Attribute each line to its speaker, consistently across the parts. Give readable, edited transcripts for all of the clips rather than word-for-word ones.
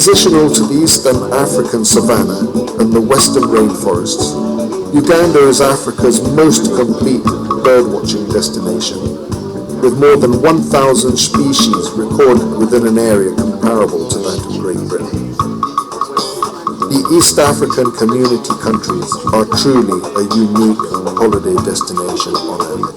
Speaker 1: Transitional to the eastern African savanna and the western rainforests, Uganda is Africa's most complete birdwatching destination, with more than 1,000 species recorded within an area comparable to that of Great Britain. The East African community countries are truly a unique holiday destination on earth.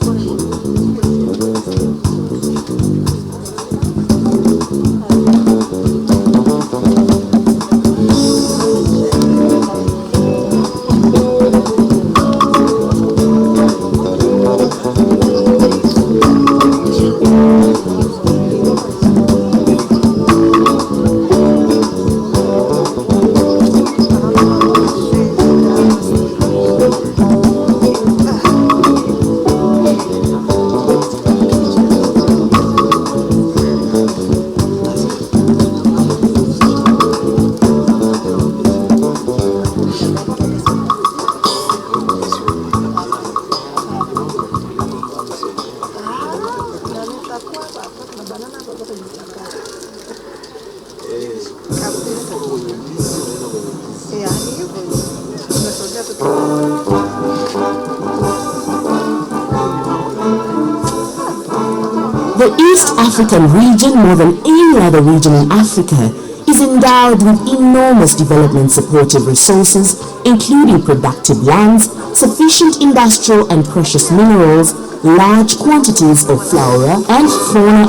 Speaker 2: The East African region, more than any other region in Africa, is endowed with enormous development supportive resources, including productive lands, sufficient industrial and precious minerals, large quantities of flora and fauna,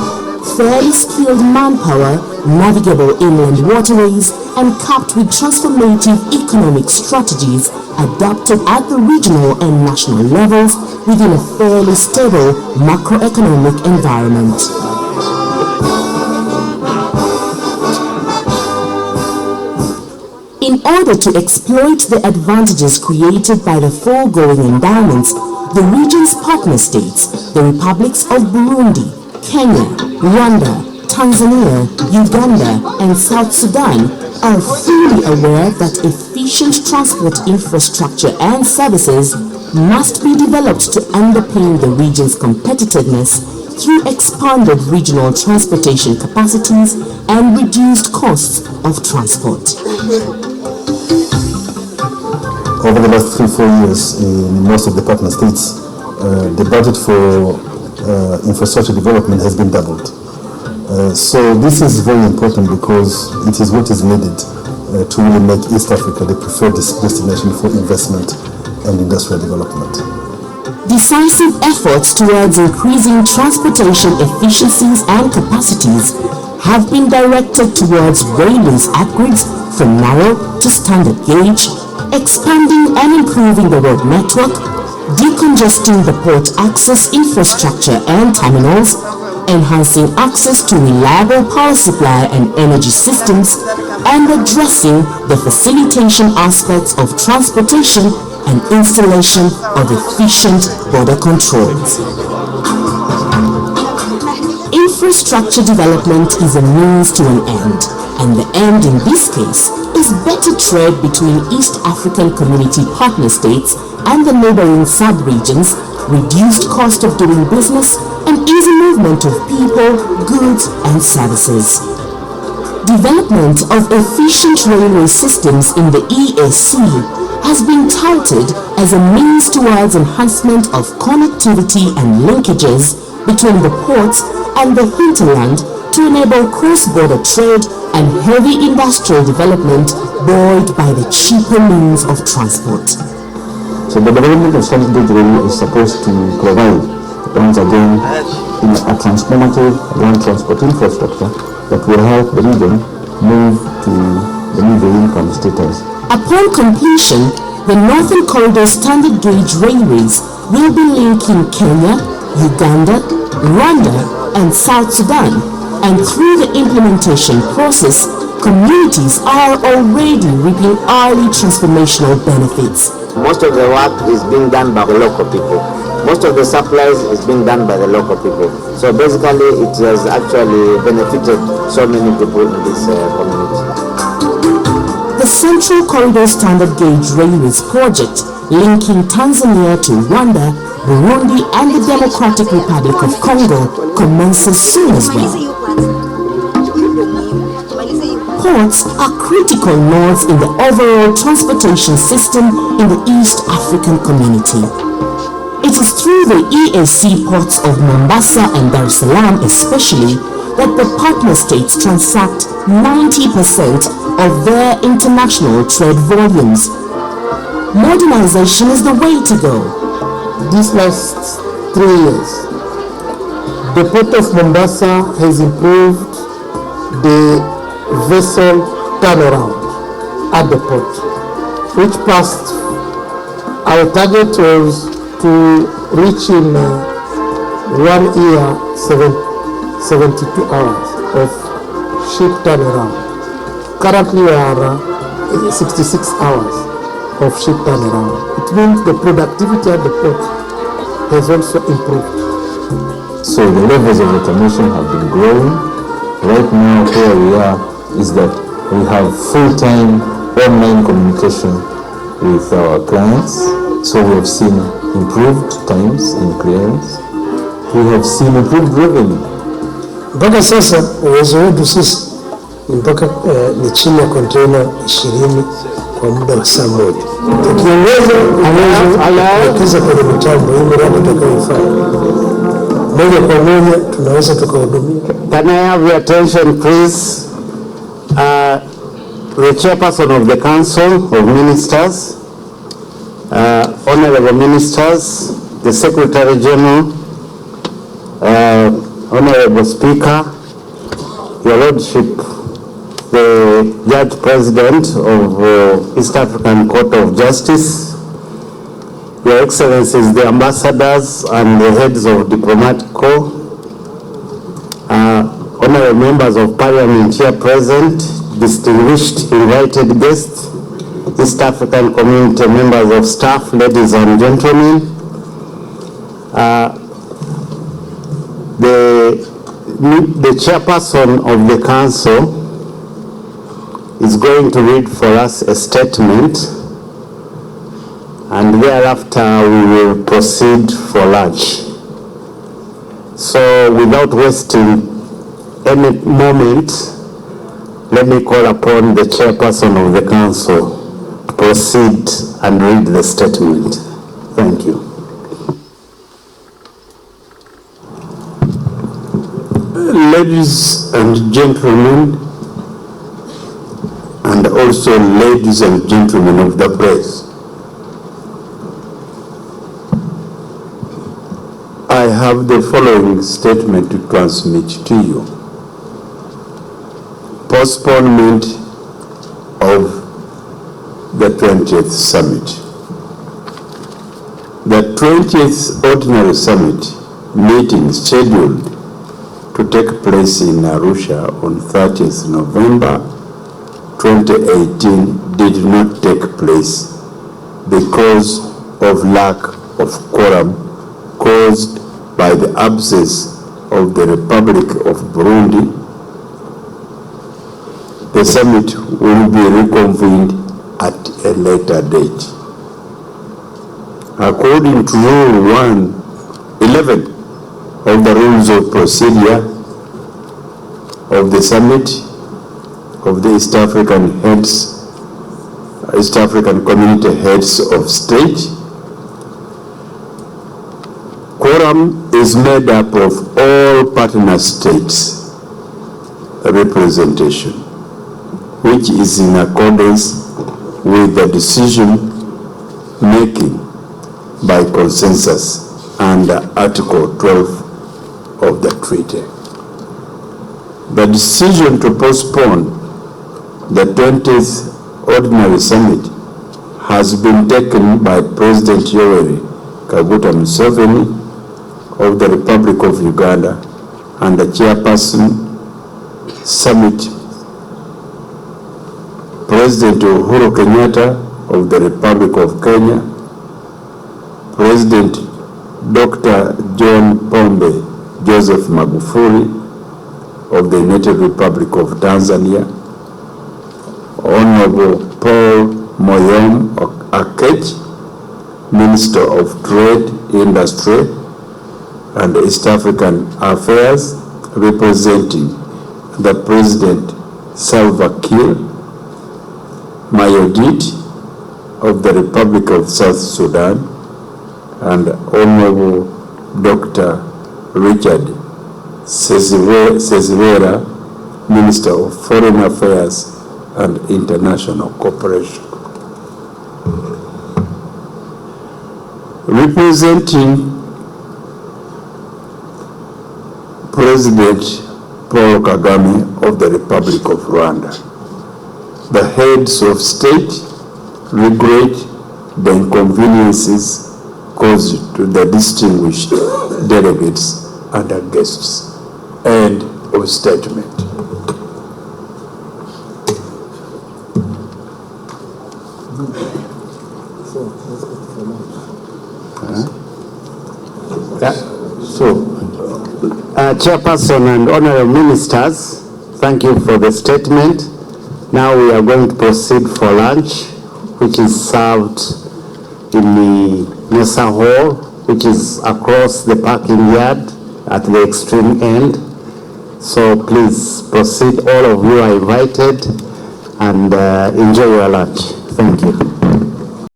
Speaker 2: fairly skilled manpower, navigable inland waterways, and capped with transformative economic strategies adopted at the regional and national levels within a fairly stable macroeconomic environment. In order to exploit the advantages created by the foregoing endowments, the region's partner states, the republics of Burundi, Kenya, Rwanda, Tanzania, Uganda, and South Sudan are fully aware that efficient transport infrastructure and services must be developed to underpin the region's competitiveness through expanded regional transportation capacities and reduced costs of transport.
Speaker 3: Over the last 3-4 years, in most of the partner states, the budget for infrastructure development has been doubled. So this is very important because it is what is needed to really make East Africa the preferred destination for investment and industrial development.
Speaker 2: Decisive efforts towards increasing transportation efficiencies and capacities have been directed towards railways upgrades from narrow to standard gauge, expanding and improving the road network, decongesting the port access infrastructure and terminals, enhancing access to reliable power supply and energy systems, and addressing the facilitation aspects of transportation and installation of efficient border controls. Infrastructure development is a means to an end, and the end in this case is better trade between East African Community partner states and the neighboring sub-regions, reduced cost of doing business, and easy movement of people, goods, and services. Development of efficient railway systems in the EAC has been touted as a means towards enhancement of connectivity and linkages between the ports and the hinterland to enable cross-border trade and heavy industrial development buoyed by the cheaper means of transport.
Speaker 4: So the development of standard gauge railway is supposed to provide, once again, a transformative land transport infrastructure that will help the region move to the middle income status.
Speaker 2: Upon completion, the Northern Corridor standard gauge railways will be linking Kenya, Uganda, Rwanda, and South Sudan, and through the implementation process, communities are already reaping early transformational benefits.
Speaker 5: Most of the work is being done by the local people. Most of the supplies is being done by the local people. So basically, it has actually benefited so many people in this community.
Speaker 2: The Central Corridor Standard Gauge Railways project, linking Tanzania to Rwanda, Burundi, and the Democratic Republic of Congo, commences soon as well. ports are critical nodes in the overall transportation system in the East African community. It is through the EAC ports of Mombasa and Dar es Salaam especially that the partner states transact 90% of their international trade volumes. Modernization is the way to go.
Speaker 6: These last 3 years, the port of Mombasa has improved the vessel turnaround at the port, which passed, our target was to reach in 1 year 72 hours of ship turnaround. Currently we are 66 hours of ship turnaround. It means the productivity at the port has also improved.
Speaker 4: So the levels of automation have been growing. Right now where we are is that we have full-time online communication with our clients. So we have seen improved times in clearance. We have seen improved revenue.
Speaker 6: Mpaka sasa uwezo wetu sisi ni mpaka ni chini ya container 20 kwa muda wa saa moja. Tukiongeza uwezo kwenye mitambo hii miradi tutakayoifanya moja kwa moja tunaweza tukahudumia.
Speaker 5: Can I have your attention please? The chairperson of the Council of Ministers, Honorable Ministers, the Secretary General, Honorable Speaker, Your Lordship, the Judge President of East African Court of Justice, Your Excellencies, the Ambassadors and the heads of diplomatic corps, honorable members of Parliament here present, distinguished invited guests, East African community members of staff, ladies and gentlemen, the chairperson of the council is going to read for us a statement, and thereafter we will proceed for lunch. So without wasting any moment, let me call upon the chairperson of the council to proceed and read the statement. Thank you.
Speaker 7: Ladies and gentlemen, and also ladies and gentlemen of the press, I have the following statement to transmit to you. Postponement of the 20th Summit. The 20th Ordinary Summit meeting scheduled to take place in Arusha on 30th November 2018 did not take place because of lack of quorum caused by the absence of the Republic of Burundi. The summit will be reconvened at a later date. According to Rule 111 of the Rules of Procedure of the Summit of the East African Community Heads of State, quorum is made up of all partner states representation, which is in accordance with the decision making by consensus under Article 12 of the treaty. The decision to postpone the 20th Ordinary Summit has been taken by President Yoweri Kaguta Museveni of the Republic of Uganda and the Chairperson Summit, President Uhuru Kenyatta of the Republic of Kenya, President Dr. John Pombe Joseph Magufuli of the United Republic of Tanzania, Honorable Paul Moyom Akech, Minister of Trade, Industry and East African Affairs, representing the President Salva Kiir Mayardit of the Republic of South Sudan, and Honorable Dr. Richard Sezibera, Minister of Foreign Affairs and International Cooperation. Representing President Paul Kagame of the Republic of Rwanda, the heads of state regret the inconveniences caused to the distinguished delegates and our guests. End of statement.
Speaker 5: Chairperson and honorable ministers, thank you for the statement. Now we are going to proceed for lunch, which is served in the Mesa Hall, which is across the parking yard at the extreme end. So please proceed. All of you are invited, and enjoy your lunch. Thank you.